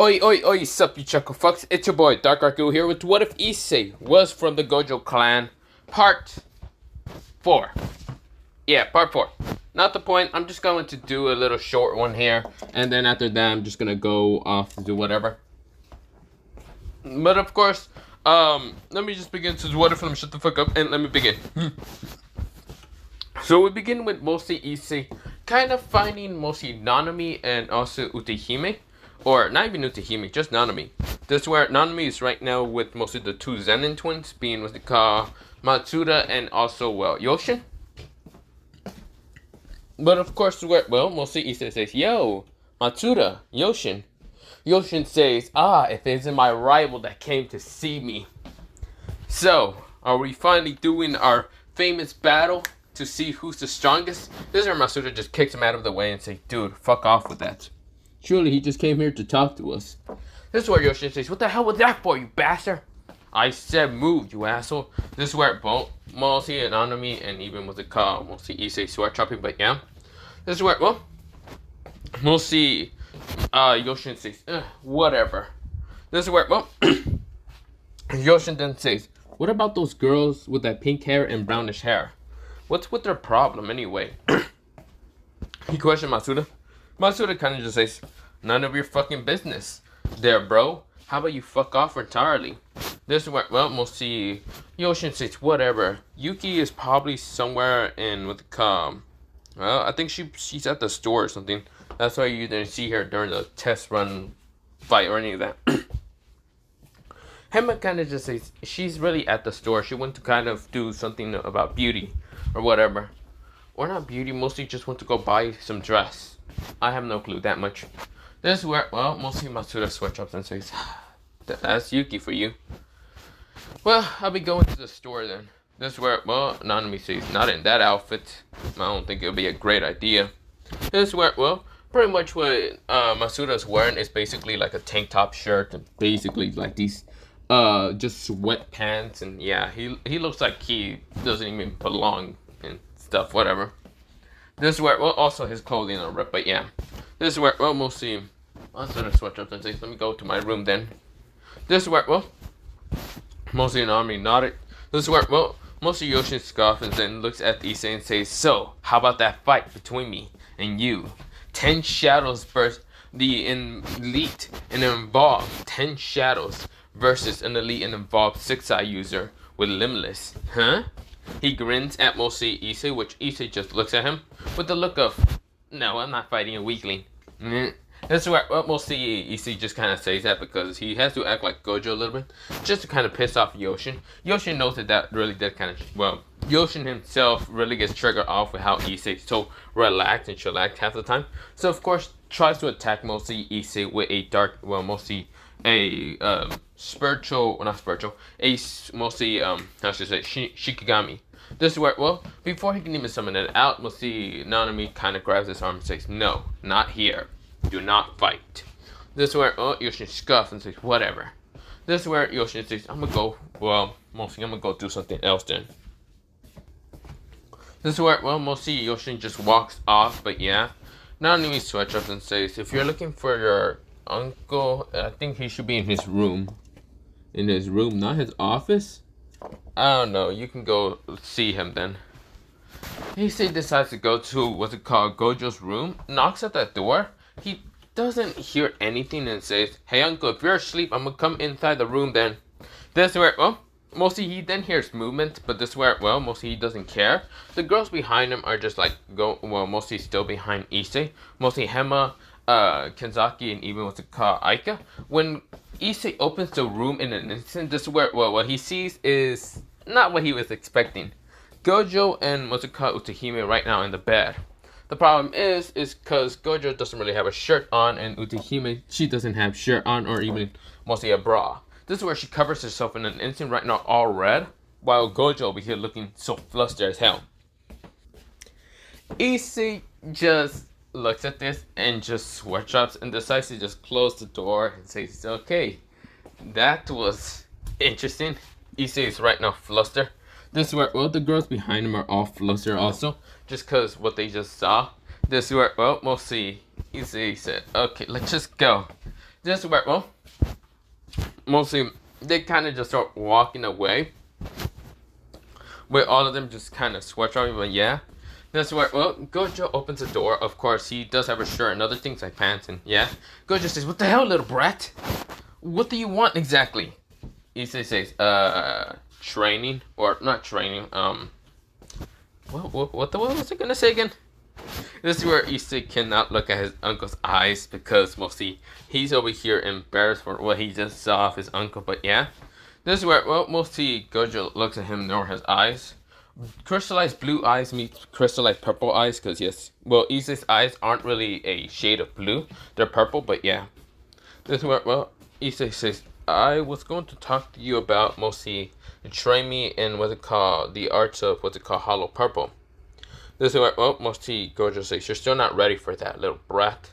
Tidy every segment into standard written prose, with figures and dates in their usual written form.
Oi, oi, oi, sup, you chuckle fucks. It's your boy, Dark Arku here with What If Issei was from the Gojo clan, part 4. Yeah, part 4. Not the point, I'm just going to do a little short one here, and then after that, I'm just gonna go off to do whatever. But of course, let me just begin to what if I'm shut the fuck up, and let me begin. So we begin with mostly Issei kind of finding mostly Nanami and also Utehime. Or not even Utehime, just Nanami. This is where Nanami is right now with mostly the two Zenin twins, being what they call Matsuda and also, well, Yoshin. But of course, mostly Issei says, yo, Matsuda, Yoshin. Yoshin says, if it isn't my rival that came to see me. So, are we finally doing our famous battle to see who's the strongest? This is where Matsuda just kicks him out of the way and says, dude, fuck off with that. Surely he just came here to talk to us. This is where Yoshin says, what the hell was that for, you bastard? I said move, you asshole. This is where both mostly and Nanami and even what's it called, mostly Issei sword chopping, but yeah. This is where, mostly Yoshin says, whatever. This is where, Yoshin then says, what about those girls with that pink hair and brownish hair? What's with their problem anyway? He questioned Matsuda. Matsuda kind of just says, none of your fucking business there, bro. How about you fuck off entirely? This is where, mostly Yoshin says, whatever. Yuki is probably somewhere in what the I think she's at the store or something. That's why you didn't see her during the test run fight or any of that. Hema kind of just says, she's really at the store. She went to kind of do something about beauty or whatever. Or not beauty, mostly just went to go buy some dress. I have no clue that much. This is where, mostly Matsuda switch up and says, that's Yuki for you. Well, I'll be going to the store then. This is where, Nanami says, not in that outfit. I don't think it'll be a great idea. This is where, pretty much what Matsuda's wearing is basically like a tank top shirt and basically like these, just sweatpants. And yeah, he looks like he doesn't even belong and stuff, whatever. This is where, also his clothing are ripped, but yeah. This is where, mostly, I'll sort of switch up and say, let me go to my room then. This is where, mostly Nanami nodded. This is where, mostly Yoshin scoffs and looks at Issei and says, so, how about that fight between me and you? 10 shadows versus the elite and involved 10 shadows versus an elite and involved 6-eye user with limitless, huh? He grins at mostly Issei, which Issei just looks at him with the look of, no, I'm not fighting a weakling. That's where mostly Issei just kind of says that because he has to act like Gojo a little bit, just to kind of piss off Yoshin. Yoshin knows that really did kind of, Yoshin himself really gets triggered off with how Issei is so relaxed and chillaxed half the time. So of course tries to attack mostly Issei with a mostly a spiritual, well, not spiritual, a mostly how should I say, Shikigami. This is where, before he can even summon it out, we'll see Nanami kind of grabs his arm and says, no, not here. Do not fight. This is where, Yoshin scuffs and says, whatever. This is where Yoshin says, I'm gonna go, mostly I'm gonna go do something else then. This is where, mostly Yoshin just walks off, but yeah. Nanami switch up and says, if you're looking for your uncle, I think he should be in his room. In his room, not his office? I don't know, you can go see him then. Issei decides to go to, what's it called, Gojo's room, knocks at that door. He doesn't hear anything and says, hey uncle, if you're asleep, I'm gonna come inside the room then. This is where, mostly he then hears movement, but this is where, mostly he doesn't care. The girls behind him are just like, mostly still behind Issei. Mostly Hema, Kenzaki, and even what's it called, Aika. When Issei opens the room in an instant, this is where, what he sees is not what he was expecting. Gojo and what's it called, Utehime right now in the bed. The problem is because Gojo doesn't really have a shirt on, and Utehime, she doesn't have shirt on or even mostly a bra. This is where she covers herself in an instant right now all red, while Gojo over here looking so flustered as hell. Issei just looks at this and just switch ups and decides to just close the door and says, okay, that was interesting. Issei is right now flustered. This is where, the girls behind him are all flustered also, just because what they just saw. This is where, mostly Issei said, okay, let's just go. This is where, well, mostly they kind of just start walking away. Where all of them just kind of switch on, but yeah. That's where, well, Gojo opens the door. Of course, he does have a shirt and other things like pants and, yeah. Gojo says, what the hell, little brat? What do you want exactly? Issei says, training, or not training, what was I gonna say again? This is where Issei cannot look at his uncle's eyes because mostly he's over here embarrassed for what he just saw of his uncle, but yeah. This is where, well, mostly Gojo looks at him nor his eyes. Crystallized blue eyes meet crystallized purple eyes, because yes, well, Issei's eyes aren't really a shade of blue. They're purple, but yeah. This is where, well, Issei says, I was going to talk to you about mostly train me in what's it called, the arts of what's it called, hollow purple. This is where, well, mostly Gojo says, you're still not ready for that, little brat.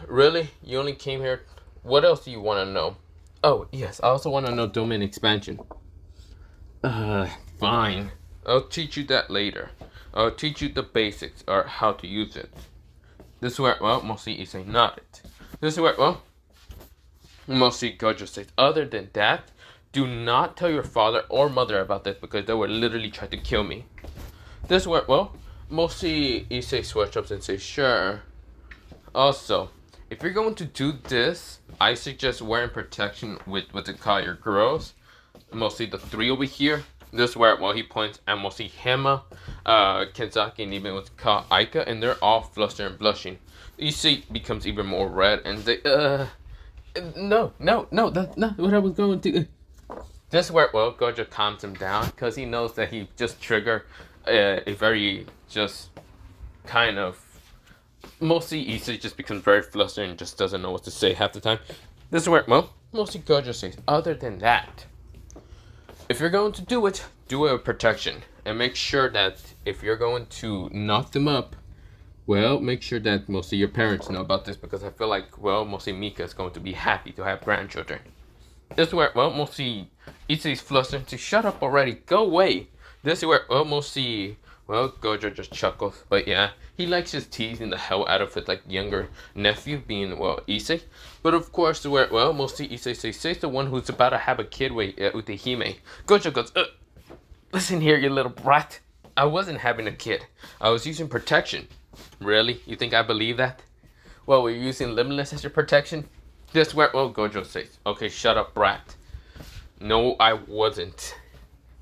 Really? You only came here? What else do you want to know? Oh, yes, I also want to know domain expansion. Fine. I'll teach you that later. I'll teach you the basics, or how to use it. This is where, well, mostly Issei nodded. This is where, well, mostly Gojo says, other than that, do not tell your father or mother about this because they would literally try to kill me. This is where, well, mostly Issei switch ups and says, sure. Also, if you're going to do this, I suggest wearing protection with what's it called, your girls. Mostly the three over here. This is where, well, he points at mostly Hema, Kenzaki, and even what's called Aika, and they're all flustered and blushing. Issei becomes even more red and they, no, that's not what I was going to. This is where, well, Gojo calms him down because he knows that he just triggered a very just kind of, mostly Issei just becomes very flustered and just doesn't know what to say half the time. This is where, well, mostly Gojo says, other than that, if you're going to do it with protection. And make sure that if you're going to knock them up, well, make sure that mostly your parents know about this, because I feel like, well, mostly Mika is going to be happy to have grandchildren. This is where, well, mostly Issei's flustered to shut up already, go away. This is where, well, mostly, well, Gojo just chuckles, but yeah, he likes just teasing the hell out of his, like, younger nephew, being, well, Issei. But of course, where, well, mostly Issei says the one who's about to have a kid with Hime. Gojo goes, listen here, you little brat. I wasn't having a kid. I was using protection. Really? You think I believe that? Well, we're using Limitless as your protection? This where, well, Gojo says, okay, shut up, brat. No, I wasn't.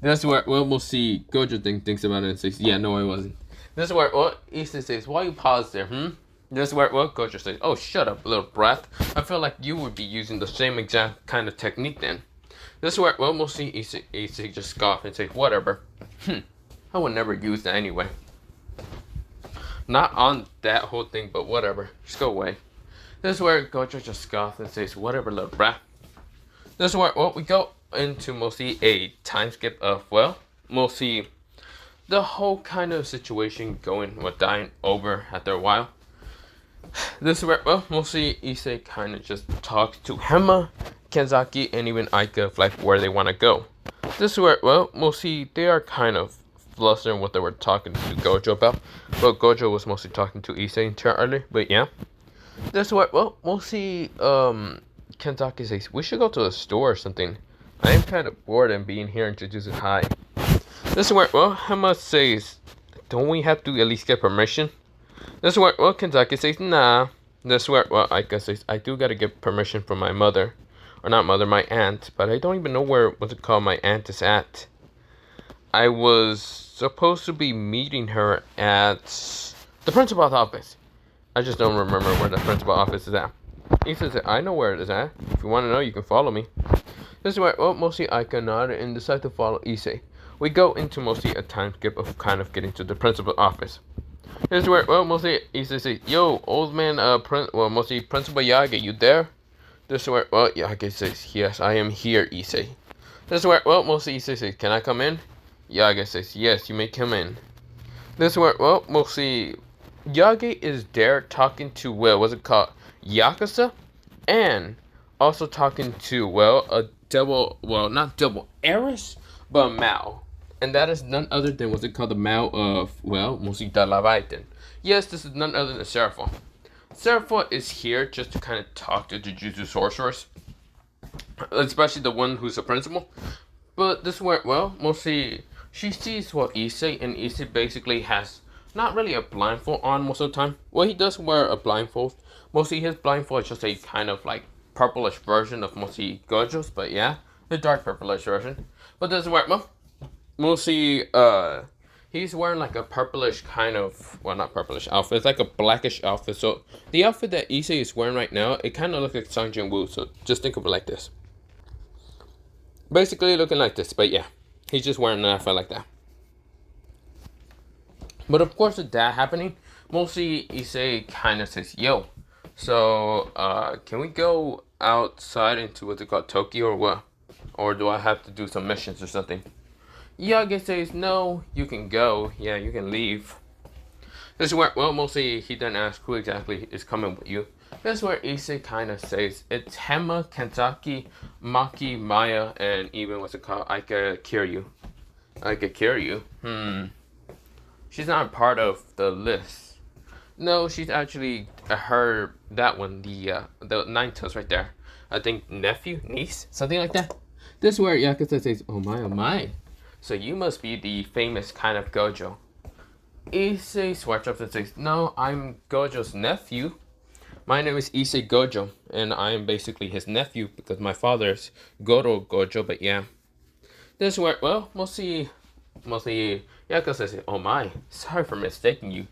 That's where, well, we'll see. Gojo thinks about it and says, yeah, no, I wasn't. This is where, well, Issei says, why you pause there, This is where, well, Gojo says, oh, shut up, little brat. I feel like you would be using the same exact kind of technique then. This is where, well, we'll see Issei just scoff and say, whatever. I would never use that anyway. Not on that whole thing, but whatever. Just go away. This is where Gojo just scoffs and says, whatever, little brat. This is where, well, we go into mostly a time skip of, well, mostly the whole kind of situation going with dying over after a while. This is where, well, mostly Issei kind of just talks to Hema, Kenzaki, and even Aika of like where they want to go. This is where, well, mostly they are kind of flustered what they were talking to Gojo about. Well, Gojo was mostly talking to Issei entirely, but yeah. This is where, well, mostly Kenzaki says, we should go to a store or something. I am kind of bored and being here introduced as hi. This is where, well, Hema says, don't we have to at least get permission? This is where, well, Kenzaki says, nah. This is where, well, Aika says, I do gotta get permission from my mother. Or not mother, my aunt. But I don't even know where, what's it called, my aunt is at. I was supposed to be meeting her at the principal's office. I just don't remember where the principal's office is at. He says, I know where it is at. If you want to know, you can follow me. This is where, well, mostly Aika nodded and decided to follow Issei. We go into mostly a time skip of kind of getting to the principal's office. This is where, well, mostly Issei says, yo, old man, mostly Principal Yage, you there? This is where, well, Yage says, yes, I am here, Issei. This is where, well, mostly Issei says, can I come in? Yage says, yes, you may come in. This is where, well, mostly Yage is there talking to, well, what's it called? Yakuza? And also talking to, well, a double, well, not double heiress, but Mao. And that is none other than what's it called, the Mao of, well, mostly Dalavaiten. Yes, this is none other than Seraphon. Seraphon is here just to kind of talk to Jujutsu sorcerers, especially the one who's the principal. But this went well. Mostly, she sees what Issei, and Issei basically has not really a blindfold on most of the time. Well, he does wear a blindfold. Mostly his blindfold is just a kind of like purplish version of mostly Gojo's, but yeah, the dark purplish version. But this work well. Mostly, he's wearing like a purplish kind of, well, not purplish outfit. It's like a blackish outfit. So the outfit that Issei is wearing right now, it kind of looks like Sung Jin Woo. So just think of it like this. Basically looking like this, but yeah, he's just wearing an outfit like that. But of course, with that happening, mostly Issei kind of says, "Yo, so can we go outside into what's it called, Tokyo or what? Or do I have to do some missions or something?" Yage says, "No, you can go. Yeah, you can leave." This is where, well, mostly he doesn't ask who exactly is coming with you. This is where Issei kind of says, it's Hema, Kenzaki, Maki, Maya, and even what's it called, Aika Kiryu. Aika Kiryu? She's not part of the list. No, she's actually her, that one, the Nine Tails right there. I think nephew, niece, something like that. This is where Yakuza says, oh my. So you must be the famous kind of Gojo. Issei swears up and says, no, I'm Gojo's nephew. My name is Issei Gojo, and I am basically his nephew because my father's Goro Gojo, but yeah. This is where, well, mostly Yakuza says, oh my, sorry for mistaking you.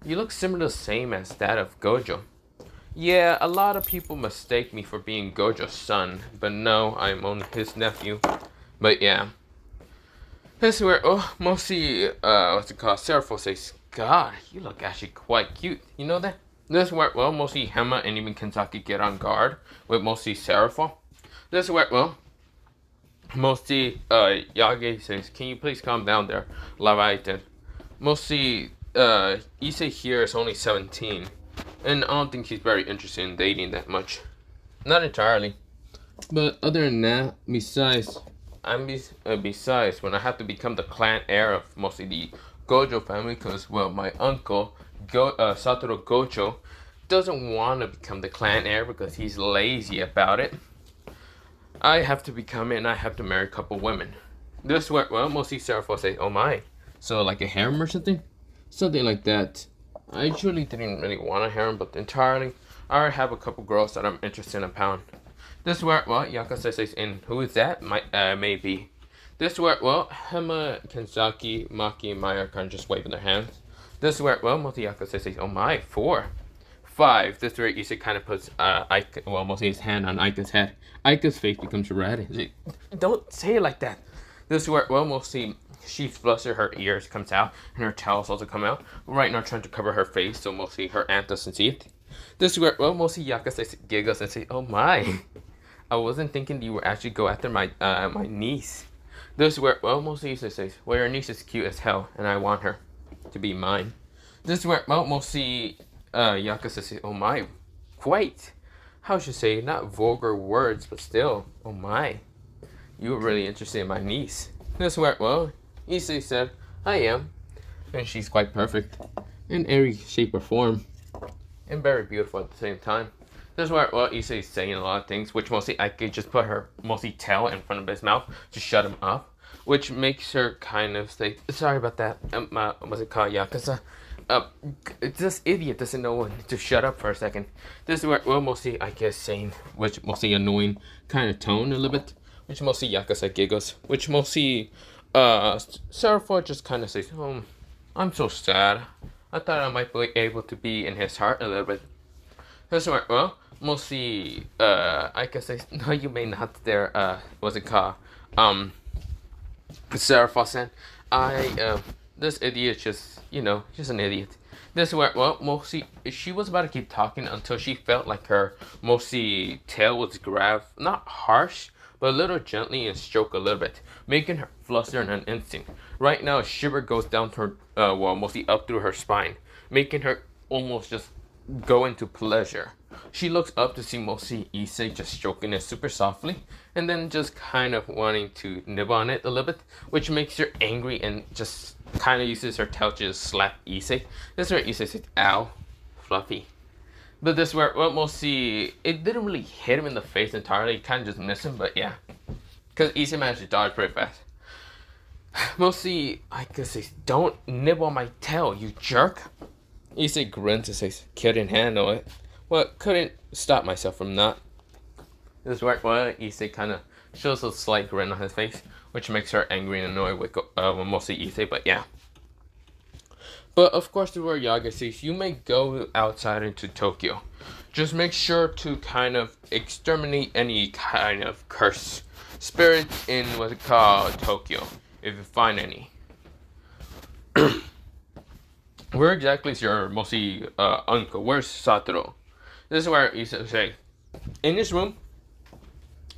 You look similar, same as that of Gojo. Yeah, a lot of people mistake me for being Gojo's son, but no, I'm only his nephew. But yeah. This is where, oh, mostly, what's it called? Seraphon says, God, you look actually quite cute. You know that? This is where, well, mostly Hema and even Kenzaki get on guard with mostly Seraphon. This is where, well, mostly, Yage says, can you please calm down there, Leviathan? Mostly, Issei here is only 17. And I don't think he's very interested in dating that much. Not entirely. But other than that, besides, when I have to become the clan heir of mostly the Gojo family, because, well, my uncle, Satoru Gojo, doesn't want to become the clan heir because he's lazy about it. I have to become it, and I have to marry a couple women. This way, well, mostly Seraphon say, oh my. So, like a harem or something? Something like that. I actually didn't really want a harem, but entirely, I already have a couple girls that I'm interested in a pound. This is where, well, Yakuza says, and who is that? Maybe. This is where, well, Hema, Kenzaki, Maki, and Maya are kind of just waving their hands. This is where, well, mostly Yakuza says, oh my, 4. 5. This is where Issei kind of puts, mostly his hand on Aika's head. Aika's face becomes red. Like, don't say it like that. This is where, well, mostly she flustered, her ears comes out, and her tails also come out. Right now trying to cover her face, so mostly her aunt doesn't see it. This is where, well, mostly Yakuza giggles and says, oh my. I wasn't thinking you would actually go after my my niece. This is where, well, mostly Issei says, well, your niece is cute as hell, and I want her to be mine. This is where, well, mostly Yakuza says, oh my, quite. How should I say, not vulgar words, but still, oh my. You were really interested in my niece. This is where, well, Issei said, I am. And she's quite perfect. In every shape or form. And very beautiful at the same time. This is where, well, Issei is saying a lot of things, which mostly I could just put her mostly tail in front of his mouth to shut him up, which makes her kind of say, sorry about that, what's it called, Yakuza? This idiot doesn't know when to shut up for a second. This is where, well, mostly, I guess, saying, which mostly annoying kind of tone a little bit, which mostly Yakuza giggles, which mostly, Seraphon just kind of says, oh, I'm so sad. I thought I might be able to be in his heart a little bit. This is where, well, mostly, I guess no, you may not there, what's it called, Seraphon, this idiot just, just an idiot. This is where, well, mostly, she was about to keep talking until she felt like her, mostly, tail was grabbed, not harsh, but a little gently and stroke a little bit, making her fluster in an instant. Right now, a shiver goes down to her, mostly up through her spine, making her almost just go into pleasure. She looks up to see mostly Issei just stroking it super softly, and then just kind of wanting to nibble on it a little bit, which makes her angry and just kind of uses her tail to just slap Issei. This is where Issei says, ow, fluffy. But this is where, well, we'll see. It didn't really hit him in the face entirely. It kind of just missed him, but yeah. Because Issei managed to dodge pretty fast. We'll see. I guess they don't nibble on my tail, you jerk. Issei grins and says, couldn't handle it. Well, couldn't stop myself from not. This is where, well, Issei kind of shows a slight grin on his face, which makes her angry and annoyed with mostly Issei, but yeah. But of course, the word Yaga says you may go outside into Tokyo. Just make sure to kind of exterminate any kind of curse spirit in what's it called Tokyo, if you find any. Where exactly is your mostly uncle? Where's Satoru? This is where he say, in this room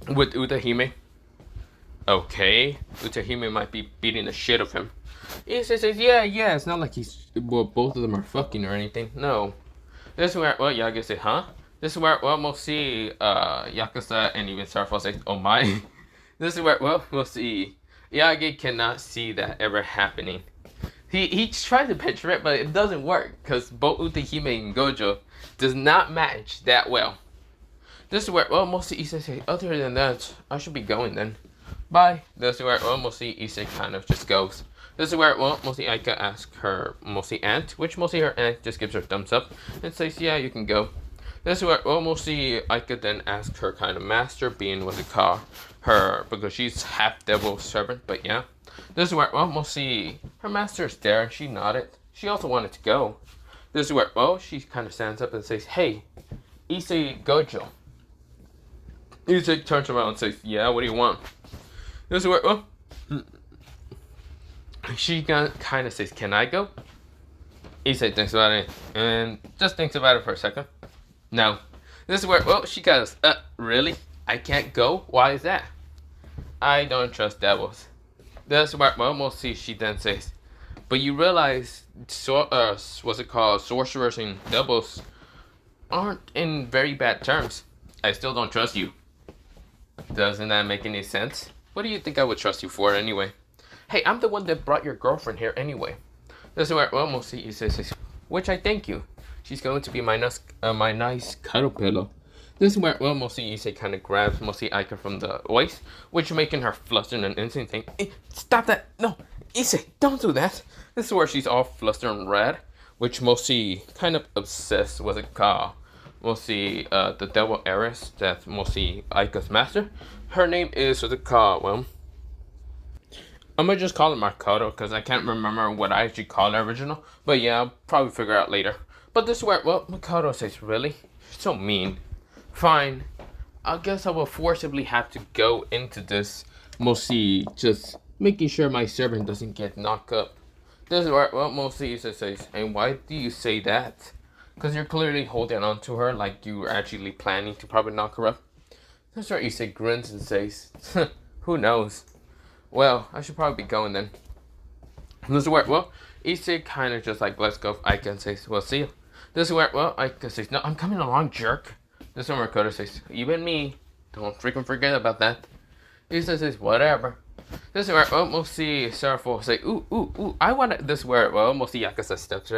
with Utahime. Okay, Utahime might be beating the shit of him. Issei says, yeah, it's not like both of them are fucking or anything. No. This is where, well, Yaga says, huh? This is where, well, we'll see, Yakuza and even Starfall say, oh my. This is where, well, we'll see. Yaga cannot see that ever happening. He tried to picture it, but it doesn't work, because both Utahime and Gojo does not match that well. This is where, well, mostly Issei says, other than that, I should be going then. Bye. This is where, well, mostly Issei kind of just goes. This is where, well, mostly Aika asks her mostly aunt, which mostly her aunt just gives her thumbs up and says, yeah, you can go. This is where, well, mostly Aika then asks her kind of master, being what they call her, because she's half devil servant, but yeah. This is where, well, mostly her master is there and she nodded. She also wanted to go. This is where, well, she kind of stands up and says, hey, Issei Gojo. Issei turns around and says, yeah, what do you want? This is where, well, she kind of says, can I go? Issei thinks about it and just thinks about it for a second. No. This is where, well, she goes, really? I can't go? Why is that? I don't trust devils. This is where, well, we'll see, she then says, but you realize, what's it called, sorcerers and devils aren't in very bad terms. I still don't trust you. Doesn't that make any sense? What do you think I would trust you for anyway? Hey, I'm the one that brought your girlfriend here anyway. This is where, well, we'll see, he says, which I thank you. She's going to be my nice cuddle pillow. This is where, well, mostly Issei kind of grabs mostly Aika from the waist, which making her flustered and instant saying, stop that! No, Issei, don't do that! This is where she's all flustered and red, which mostly kind of obsessed with a car. Mostly the devil heiress, that's mostly Aika's master. Her name is what they call, well, I'm gonna just call it Makoto because I can't remember what I actually called her original. But yeah, I'll probably figure out later. But this is where, well, Makoto says, really? You're so mean. Fine. I guess I will forcibly have to go into this. Mostly just making sure my servant doesn't get knocked up. This is where, well, mostly Issei says, and why do you say that? Because you're clearly holding on to her like you're actually planning to probably knock her up. That's where Issei grins and says, who knows? Well, I should probably be going then. This is where, well, Issei kind of just like, let's go. Aika says, well, see you. This is where, well, Aika says, no, I'm coming along, jerk. This is where Makoto says, you and me. Don't freaking forget about that. Issei says, whatever. This is where, well, mostly Serapho say, ooh, I want to, this is where, well, mostly Yakuza stops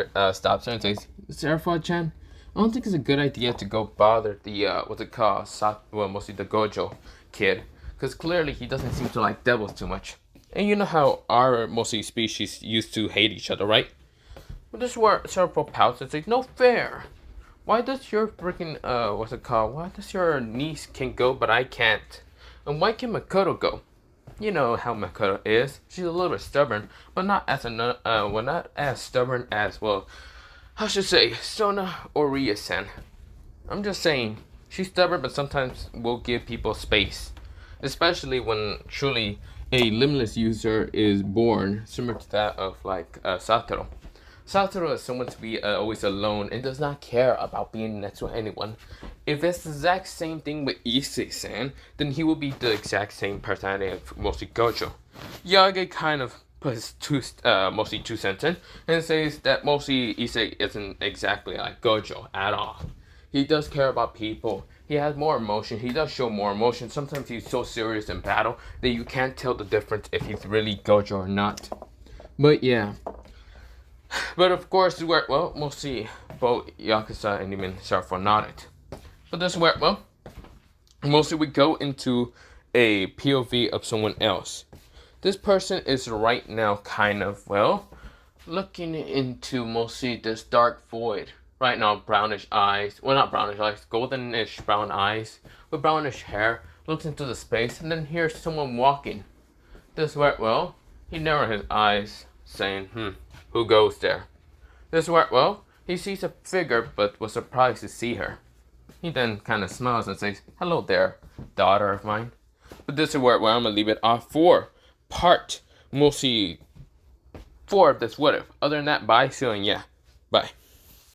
her and says, Serapho-chan, I don't think it's a good idea to go bother the, what's it called, well, mostly the Gojo kid. Because clearly he doesn't seem to like devils too much. And you know how our mostly species used to hate each other, right? But this is where Serapho pouts and says, no fair. Why does your freaking, what's it called? Why does your niece can go but I can't? And why can Makoto go? You know how Makoto is. She's a little bit stubborn, but not as not as stubborn as, well, I should say, Sona or Ria-san. I'm just saying, she's stubborn, but sometimes will give people space. Especially when truly a limitless user is born, similar to that of like Satoru. Satoru is someone to be always alone and does not care about being next to anyone. If it's the exact same thing with Issei-san, then he will be the exact same personality of mostly Gojo. Yaga kind of puts mostly 2 cents in and says that mostly Issei isn't exactly like Gojo at all. He does care about people. He has more emotion. He does show more emotion. Sometimes he's so serious in battle that you can't tell the difference if he's really Gojo or not. But yeah. But of course, well, we'll see. both Yakuza and even Sarfo nodded. But this is where, well, mostly we go into a POV of someone else. This person is right now kind of, well, looking into mostly this dark void. Right now, brownish eyes. Well, not brownish eyes, goldenish brown eyes with brownish hair. Looks into the space and then hears someone walking. This is where, well, he narrows his eyes, saying, who goes there? This is where, well, he sees a figure but was surprised to see her. He then kind of smiles and says, hello there, daughter of mine. But this is where I'm going to leave it off for part mostly 4 of this what if. Other than that, bye, see you, and yeah, bye.